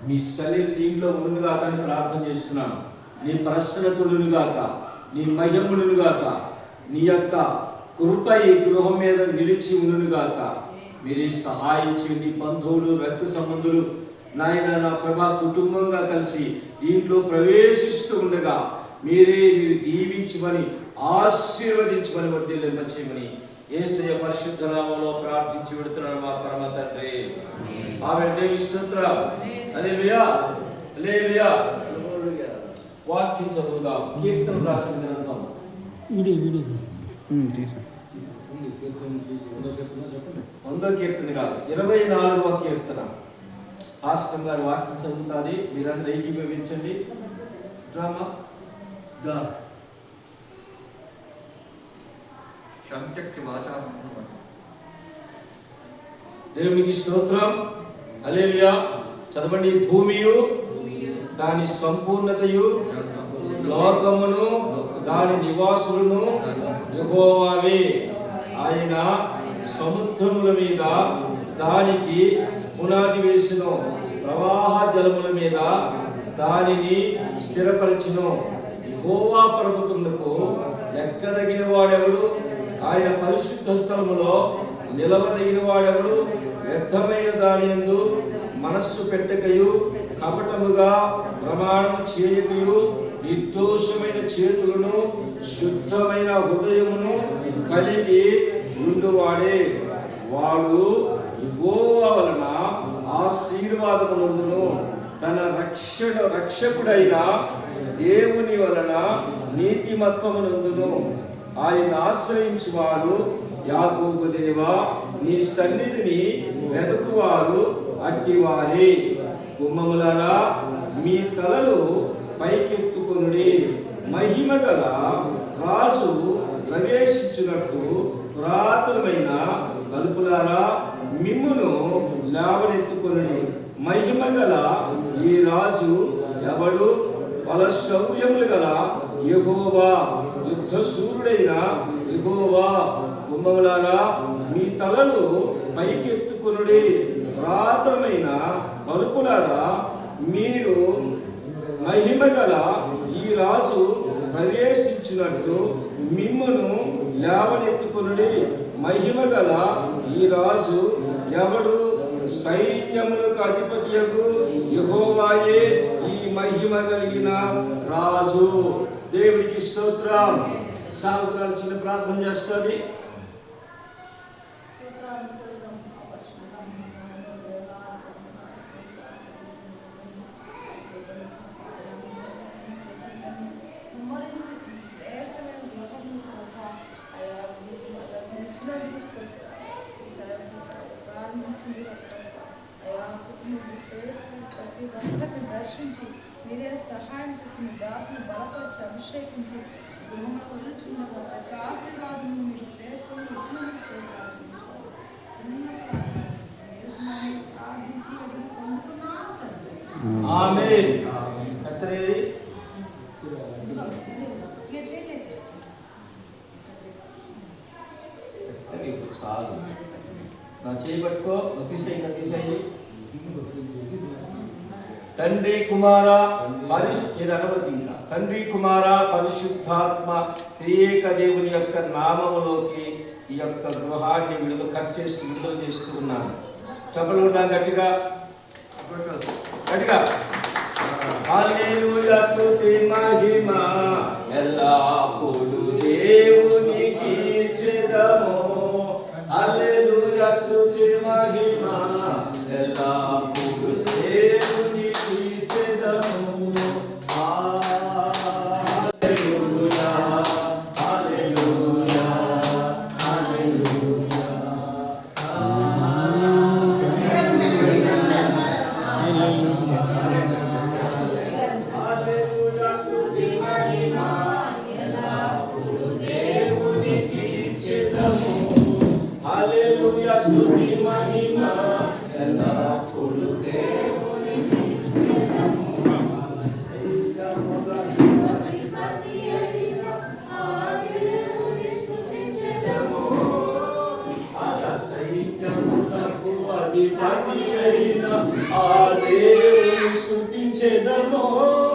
నీ సన్నిధి దీంట్లో ఉండుగాక అని ప్రార్థన చేస్తున్నాను. నీ ప్రసన్నతుడునుగాక, నీ మహిముడునుగాక, నీ యొక్క కృప ఈ గృహం మీద నిలిచి ఉండునుగాక. మీరే సహాయం చేయండి. బంధువులు, రక్త సంబంధులు నాయన, నా ప్రభా కుటుంబంగా కలిసి దీంట్లో ప్రవేశిస్తూ ఉండగా మీరు దీవించమని, ఆశీర్వదించమని, వర్ధిల్లింపచేయమని యేసయ్య పరిశుద్ధ నామములో ప్రార్థించి పెడుతున్నాను మా పరమ తండ్రి. ఆమేన్. దేవుని స్తోత్రం. హల్లెలూయా, హల్లెలూయా. వాక్యం చదువుగా కీర్తన రాసిన గ్రంథం వందో కీర్తన కాదు, 24వ కీర్తన. ఆస్తం గారు వాక్యం చదువుతుంది, మీరందరూ ఏకీభవించండి. డ్రామా దేవునికి స్తోత్రం. హల్లెలూయా. చదవండి. భూమియు దాని సంపూర్ణతయు, లోకమును దాని నివాసులను యెహోవావే. ఆయన సముద్రముల మీద దానికి పునాది వేసెను, ప్రవాహ జలముల మీద దానిని స్థిరపరచును. యెహోవా పర్వతములకు ఎక్కదగిన వాడెవడు? ఆయన పరిశుద్ధ స్థలములో నిలవదగిన వాడెవడు? వ్యర్థమైన దాని యందు మనస్సు పెట్టకయు, కపటముగా ప్రమాణము చేయకయు, నిర్దోషమైన చేతులను, శుద్ధమైన హృదయమును కలిగి ఉండువాడే. వాడు యెహోవా వలన ఆశీర్వాదమునందును, తన రక్షకుడైన దేవుని వలన నీతిమత్వమునందును. ఆయన ఆశ్రయించు వారు యాకోబు దేవా, నీ సన్నిధిని వెతుకువారు అట్టివారే. గుమ్మములారా, మీ తలలు పైకెత్తుకొనుడి. మహిమ గల రాజు ప్రవేశించినట్టు పురాతనమైన తలుపులారా, మిమ్మును లేవనెత్తుకొనుడి. మహిమ గల ఈ రాజు ఎవడు? బలశౌర్యములు గల యెహోవా, యుద్ధ శూరుడైన యెహోవా. గుమ్మములారా, మీ తలలు పైకెత్తుకొనుడి. పురాతనమైన తలుపులారా, మీరు మహిమ గల ఈ రాజు ప్రవేశించినట్టు మిమ్మును లేవనెత్తుకొనుడి. మహిమ గల ఈ రాజు ఎవడు? సైన్యములకు అధిపతియగు యెహోవాయే ఈ మహిమ కలిగిన రాజు. దేవుడికి స్తోత్రం. సాగురాలు చిన్న ప్రార్థన చేస్తుంది. ప్రతి ఒక్కరిని దర్శించి మీరే సహాయం చేసి మీ దాసుని బలపరిచి అభిషేకించి గృహంలో వదులుచుండగా ప్రతి ఆశీర్వాదం మీరు శ్రేష్టంగా ఇచ్చినందుకు చిన్న ప్రార్థించి అడిగి పొందుకున్నాను తండ్రి. ఆమేన్. చాలు. నా చేయబట్టుకో, తీసేయి. తండ్రి కుమార తండ్రి కుమార పరిశుద్ధాత్మ త్రియేక దేవుని యొక్క నామములోకి ఈ యొక్క గృహాన్ని విడుదల చేస్తూ ఉన్నాను. చెప్పలు ఉన్నాను గట్టిగా. హల్లెలూయా. స్తుతి మహిమ ఎల్లప్పుడూ దేవునికి చెదము. హల్లెలూయా. స్తుతి మహిమ ఎల్లప్పుడూ దేవునికి చెదము. హల్లెలూయా, హల్లెలూయా, హల్లెలూయా. హల్లెలూయా. స్తుతి మహిమ ఎల్లప్పుడూ దేవునికి చెదము. హల్లెలూయా. స్తుతించెదము